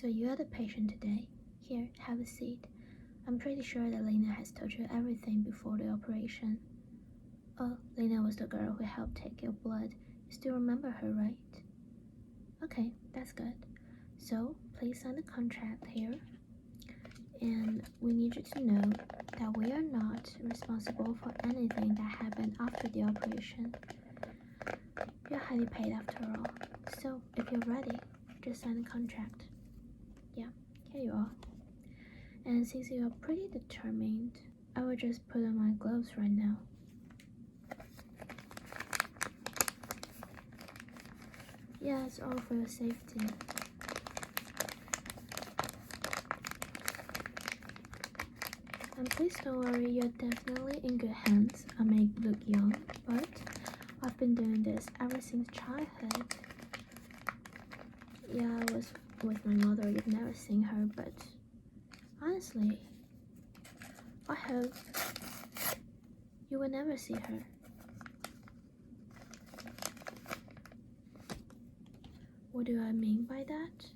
So you are the patient today. Here, have a seat. I'm pretty sure that Lena has told you everything before the operation. Oh, Lena was the girl who helped take your blood. You still remember her, right? Okay, that's good. So, please sign the contract here. And we need you to know that we are not responsible for anything that happened after the operation. You're highly paid after all. So, if you're ready, just sign the contract. Yeah, here you are. And since you are pretty determined, I will just put on my gloves right now. Yeah, it's all for your safety. And please don't worry, you're definitely in good hands. I may look young, but I've been doing this ever since childhood. Yeah, I was with my mother. You've never seen her, but honestly, I hope you will never see her. What do I mean by that?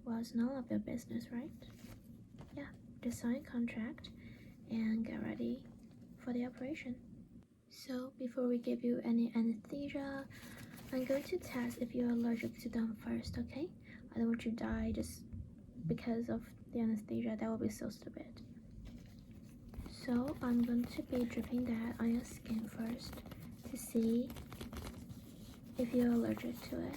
Well, it's none of your business, right? Yeah, just sign a contract and get ready for the operation. So, before we give you any anesthesia, I'm going to test if you're allergic to them first, okay? I don't want you to die just because of the anesthesia. That would be so stupid. So, I'm going to be dripping that on your skin first to see if you're allergic to it.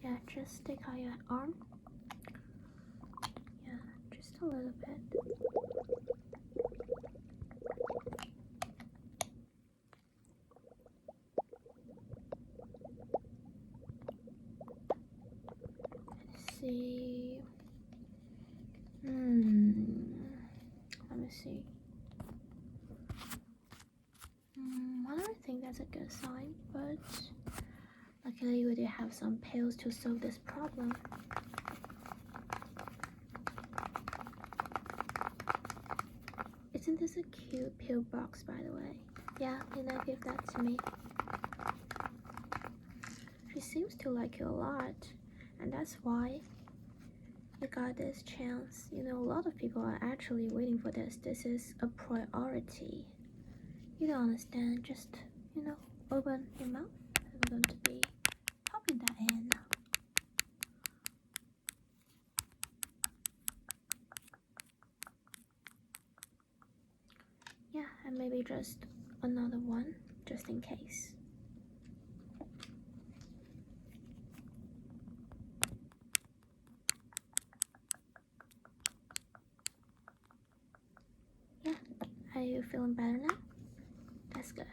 Yeah, just stick out your arm. Yeah, just a little bit. Let's see. Let me see. I don't think that's a good sign, but luckily we do have some pills to solve this problem. Isn't this a cute pill box, by the way? Yeah, give that to me. She seems to like you a lot, and that's why you got this chance. A lot of people are actually waiting for this. This is a priority. You don't understand. Just, open your mouth. I'm going to be popping that in. Yeah, and maybe just another one, just in case. Yeah, are you feeling better now? That's good.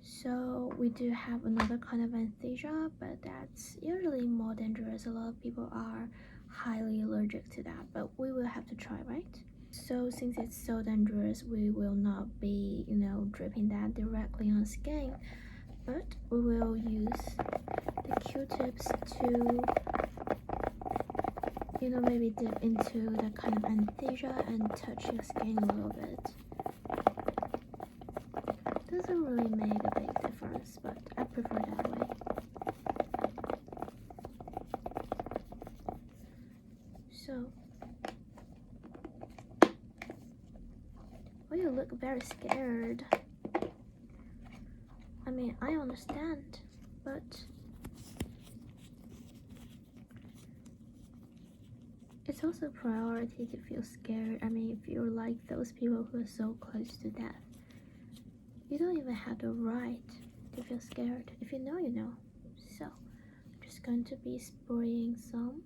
So we do have another kind of anesthesia, but that's usually more dangerous. A lot of people are highly allergic to that, but we will have to try, right? So since it's so dangerous, we will not be, dripping that directly on skin, but we will use the Q-tips to, maybe dip into the kind of anesthesia and touch your skin a little bit. Doesn't really make a big difference, but I prefer that way. So, you look very scared. I mean, I understand, but it's also a priority to feel scared. I mean, if you're like those people who are so close to death, you don't even have the right to feel scared. If you know, you know. So, I'm just going to be spraying some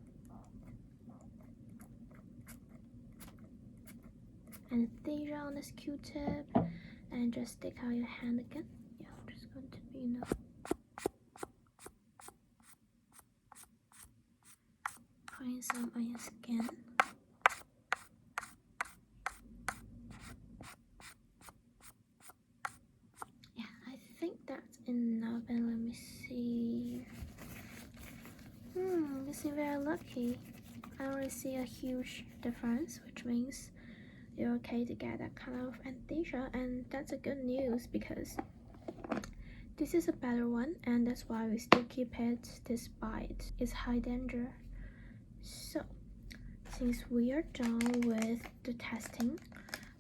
anesthesia on this Q-tip and just stick out your hand again. Yeah, I'm just going to be, putting some on your skin. Yeah, I think that's enough. And let me see. You seem very lucky. I already see a huge difference, which means you're okay to get that kind of anesthesia, and that's a good news because this is a better one, and that's why we still keep it despite its high danger. So since we are done with the testing,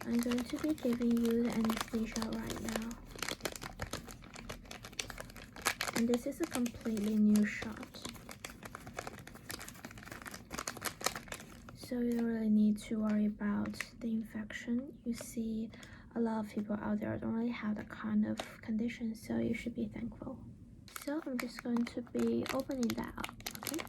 I'm going to be giving you the anesthesia right now. And this is a completely new shot, so you don't really need to worry about the infection. You see, a lot of people out there don't really have that kind of condition, so you should be thankful. So I'm just going to be opening that up, okay?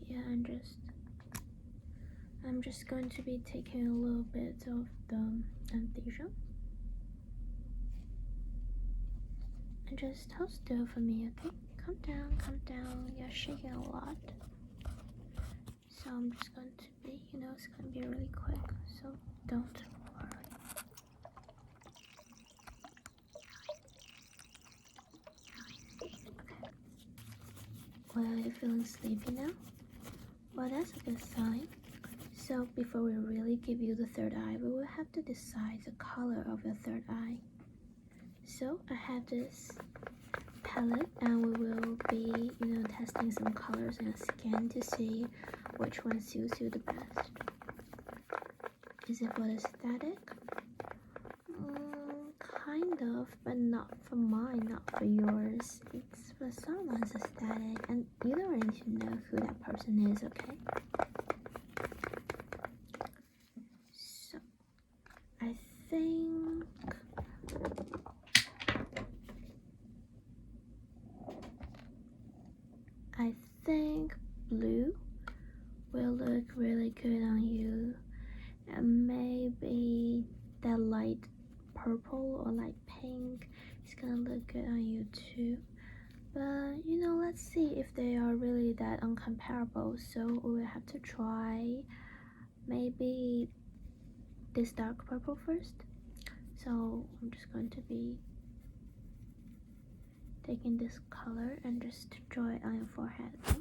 Yeah, I'm just going to be taking a little bit of the anesthesia. And just hold still for me, okay? Calm down, you're shaking a lot. So I'm just going to be, it's going to be really quick, so don't worry. Okay. Well, are you feeling sleepy now? Well, that's a good sign. So before we really give you the third eye, we will have to decide the color of your third eye. So I have this palette, and we will be, testing some colors and scan to see which one suits you the best. Is it for the static? Kind of, but not for mine, not for yours. It's for someone's aesthetic, and you don't really need to know who that person is, okay? So, I think blue will look really good on you, and maybe that light purple or light pink is gonna look good on you too. But let's see if they are really that uncomparable, so we will have to try maybe this dark purple first. So I'm just going to be taking this color and just draw it on your forehead, okay?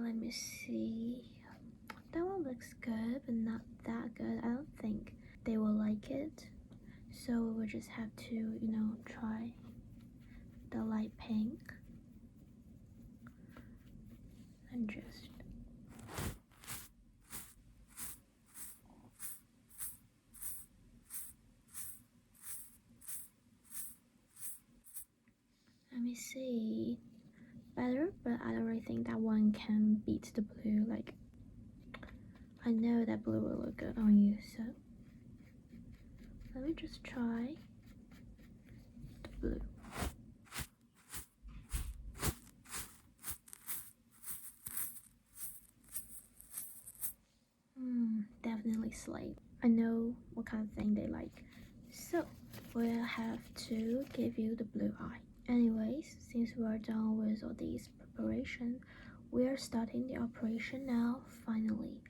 Let me see. That one looks good, but not that good. I don't think they will like it. So we'll just have to, try the light pink. And just let me see. Better, but I don't really think that one can beat the blue. Like, I know that blue will look good on you, so let me just try the blue. Definitely slate. I know what kind of thing they like, so we'll have to give you the blue eye. Anyways, since we're done with all these preparation, we are starting the operation now, finally.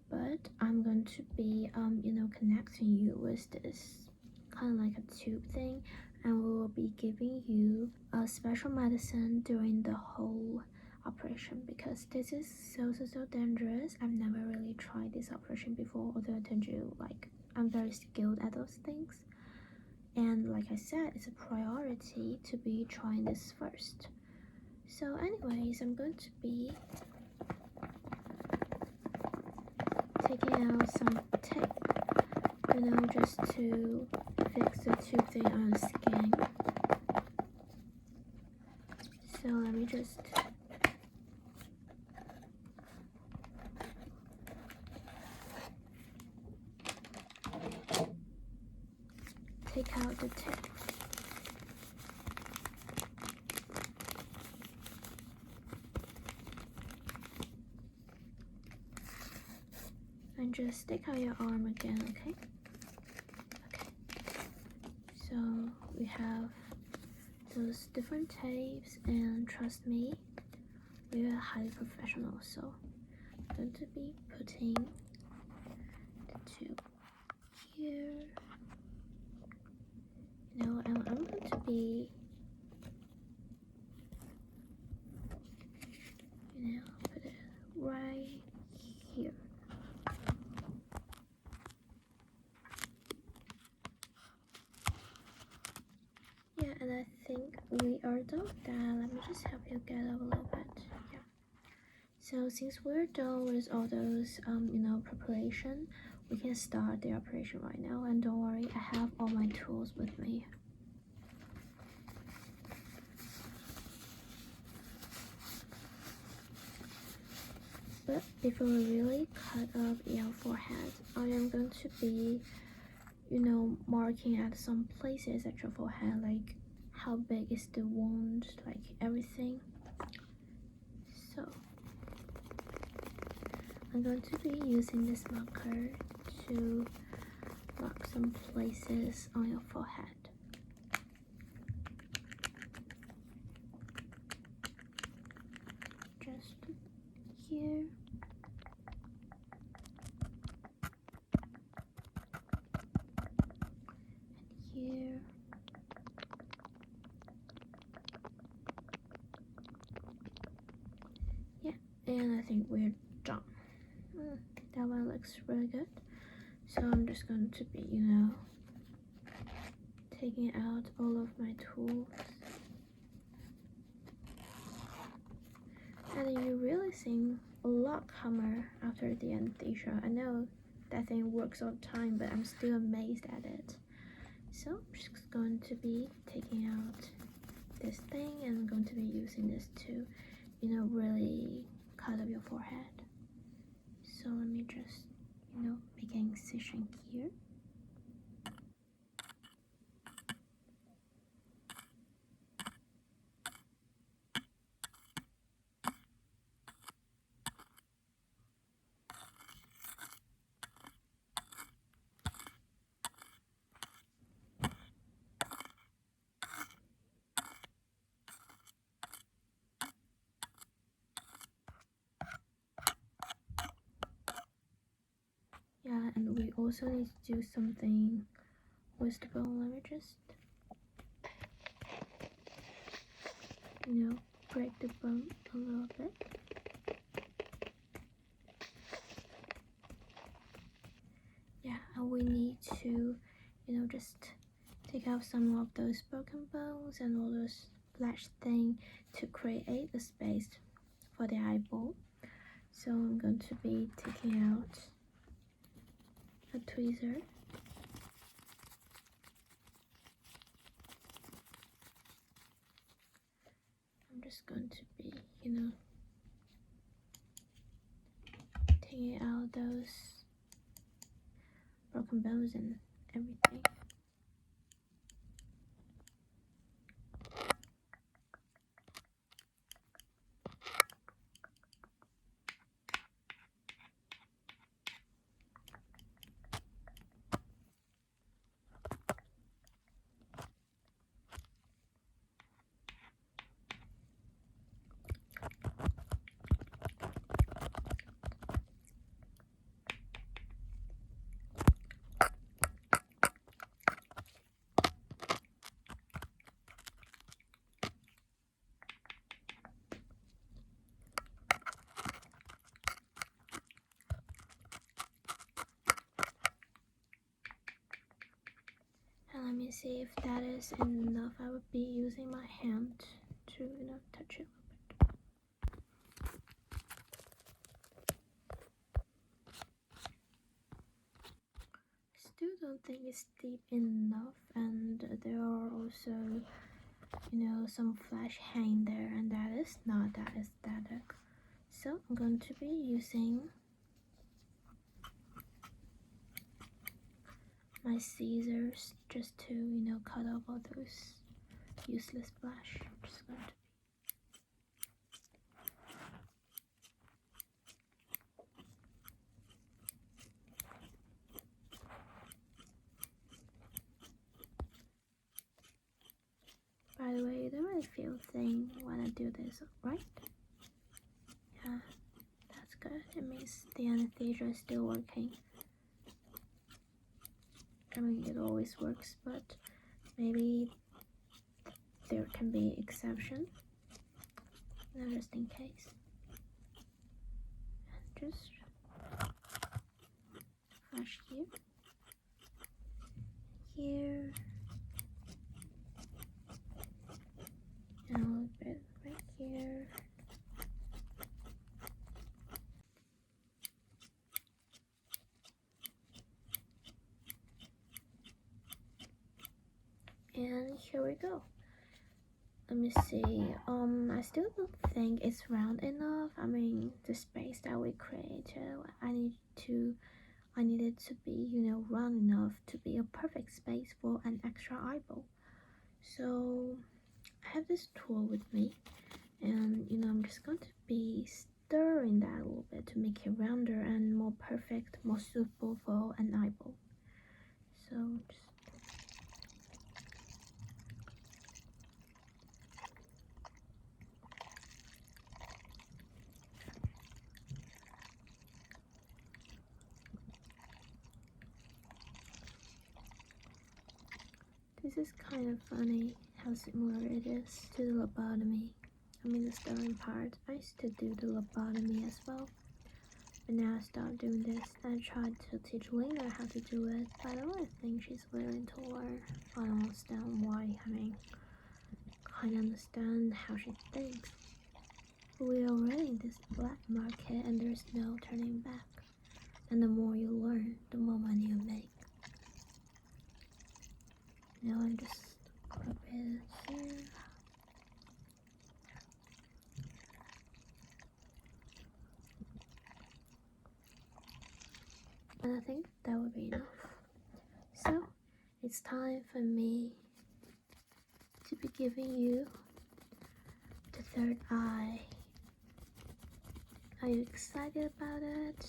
But I'm going to be connecting you with this kind of like a tube thing, and we will be giving you a special medicine during the whole operation, because this is so dangerous. I've never really tried this operation before, although I told you, like, I'm very skilled at those things, and like I said, it's a priority to be trying this first. So anyways, I'm going to be taking out some tape, just to fix the tube thing on the skin. So let me just take out the tape. And just stick out your arm again, okay? Okay. So we have those different tapes, and trust me, we are highly professional. So I'm going to be putting the tube here. You know, and I'm going to be, you know, put it right here. Yeah, and I think we are done with that. Let me just help you get up a little bit. Yeah. So since we're done with all those, you know, preparation, we can start the operation right now. And don't worry, I have all my tools with me. But before we really cut up your forehead, I am going to be, you know, marking at some places at your forehead, like how big is the wound, like everything. So I'm going to be using this marker to mark some places on your forehead. Just here. And here. Yeah, and I think we're done. That one looks really good. So I'm just going to be, you know, taking out all of my tools. And you're realizing a lot calmer after the anesthesia. I know that thing works all the time, but I'm still amazed at it. So I'm just going to be taking out this thing, and I'm going to be using this to, you know, really cut up your forehead. So let me just, you know, make an incision here. Yeah, and we also need to do something with the bone. Let me just, you know, break the bone a little bit. Yeah, and we need to, you know, just take out some of those broken bones and all those flash thing to create a space for the eyeball. So I'm going to be taking out a tweezer. I'm just going to be, you know, taking out those broken bones and everything. And let me see if that is enough. I would be using my hand to, you know, touch it a little bit. Still don't think it's deep enough, and there are also, you know, some flesh hanging there, and that is not that aesthetic. So I'm going to be using my scissors just to, you know, cut off all those useless flesh. Just going to By the way, do this, right? Yeah, that's good. It means the anesthesia is still working. I mean, it always works, but maybe there can be exception. Just in case. And just flash here. Here. And a little bit right here. And here we go. Let me see. I still don't think it's round enough. I mean, the space that we created, I need it to be, round enough to be a perfect space for an extra eyeball. So I have this tool with me, and I'm just going to be stirring that a little bit to make it rounder and more perfect, more suitable for an eyeball. So just this is kind of funny how similar it is to the lobotomy. I mean, the stirring part. I used to do the lobotomy as well, but now I stopped doing this. I tried to teach Lena how to do it, but I don't think she's willing to learn. I don't understand why. I mean, kind of understand how she thinks. But we are already in this black market, and there's no turning back. And the more you learn, the more money you make. Now I'm just grab it here. And I think that would be enough. So it's time for me to be giving you the third eye. Are you excited about it?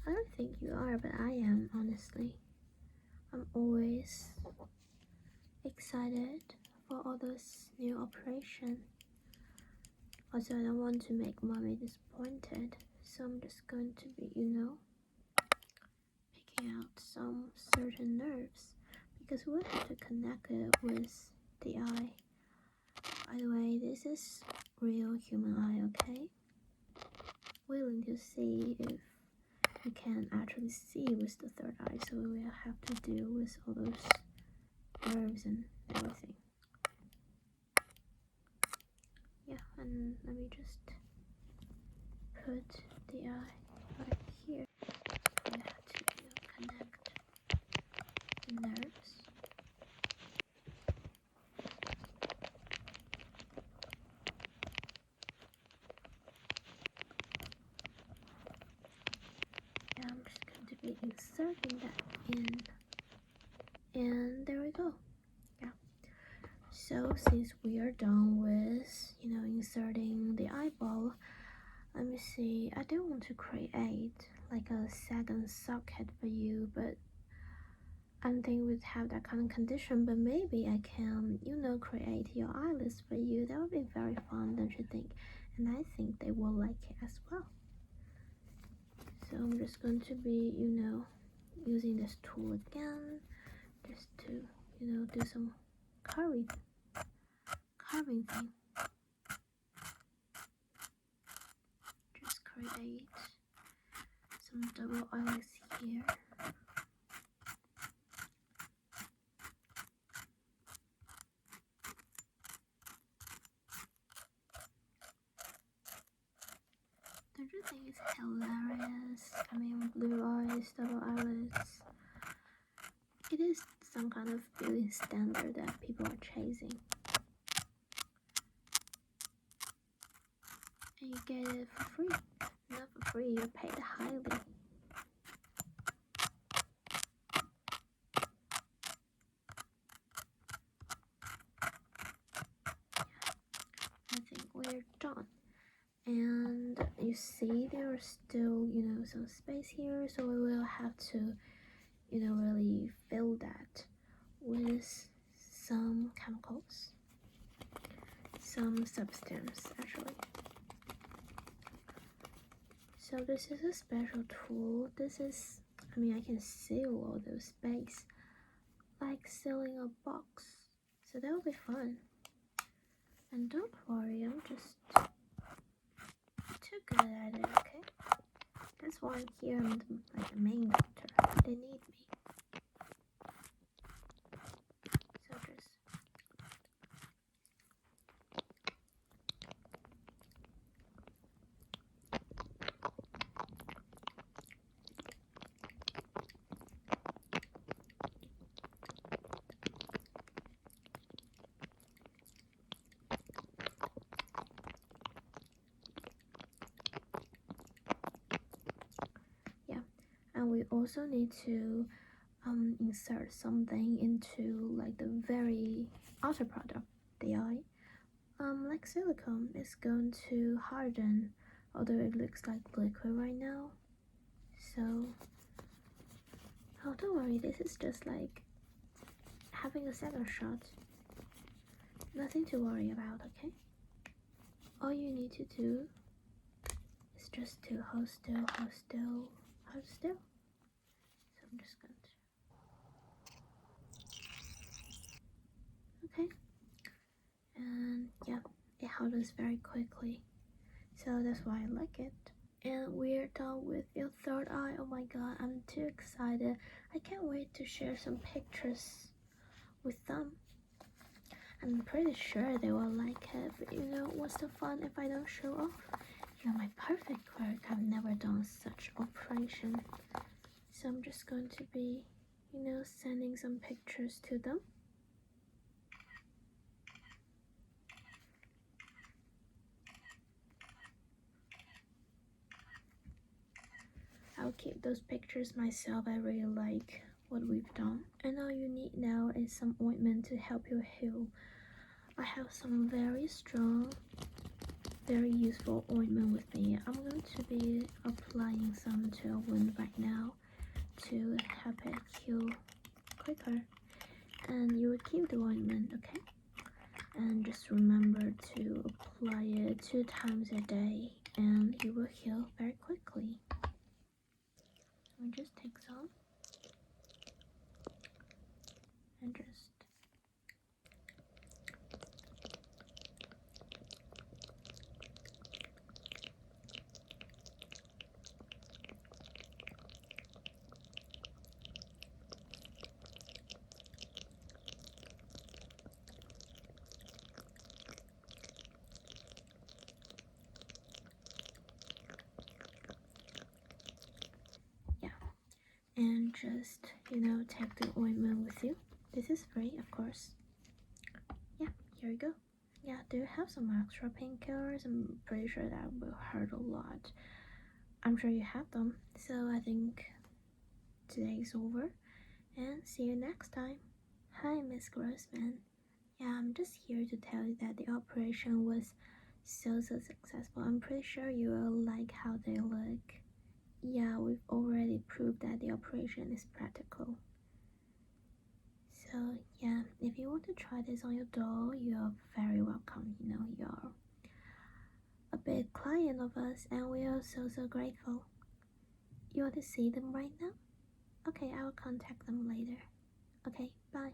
I don't think you are, but I am, honestly. I'm always excited for all those new operations. Also, I don't want to make mommy disappointed, so I'm just going to be, picking out some certain nerves, because we have to connect it with the eye. By the way, this is real human eye, okay? Willing to see if you can actually see with the third eye, so we will have to deal with all those nerves and everything. Yeah, and let me just put the eye right here. We have to connect the nerves. And I'm just going to be inserting that in. And there we go. Yeah. So since we are done with, inserting the eyeball, let me see. I do want to create like a second socket for you, but I don't think we'd have that kind of condition. But maybe I can, create your eyelids for you. That would be very fun, don't you think? And I think they will like it as well. So I'm just going to be, using this tool again, just to, do some carving thing. Just create some double eyelids here. Don't you think it's hilarious? I mean, blue eyes, double eyelids. It is some kind of beauty standard that people are chasing. And you get it for free. Not for free, you're paid highly. I think we're done. And you see there's still, some space here, so we will have to, really fill that with some chemicals. some substance actually. So this is a special tool. This is, I can seal all those space like sealing a box. So that will be fun. And don't worry, I'm just too good at it, okay? That's why I'm here. I'm like the main doctor. They need me. So just yeah. And we also need to insert something into like the very outer part of the eye. Like silicone is going to harden, although it looks like liquid right now. So, oh, don't worry, this is just like having a second shot. Nothing to worry about, okay? All you need to do is just to hold still, hold still, hold still. So I'm just going to, okay? And yeah, it hardens very quickly. So that's why I like it. And we're done with your third eye. Oh my god, I'm too excited. I can't wait to share some pictures with them. I'm pretty sure they will like it, but you know what's the fun if I don't show off? You're my perfect work. I've never done such operation. So I'm just going to be, sending some pictures to them. I'll keep those pictures myself. I really like what we've done. And all you need now is some ointment to help you heal. I have some very strong, very useful ointment with me. I'm going to be applying some to a wound right now to help it heal quicker. And you would keep the ointment, okay? And just remember to apply it 2 times a day and you will heal very quickly. So just take some and just and just take the ointment with you. This is free, of course. Yeah, here you go. Yeah, do you have some extra painkillers? I'm pretty sure that will hurt a lot. I'm sure you have them. So I think today's over and see you next time. Hi, Miss Grossman. Yeah, I'm just here to tell you that the operation was so successful. I'm pretty sure you will like how they look. Yeah, we've already proved that the operation is practical. So yeah, if you want to try this on your doll, you're very welcome. You're a big client of us and we are so grateful. You want to see them right now? Okay, I will contact them later. Okay, bye.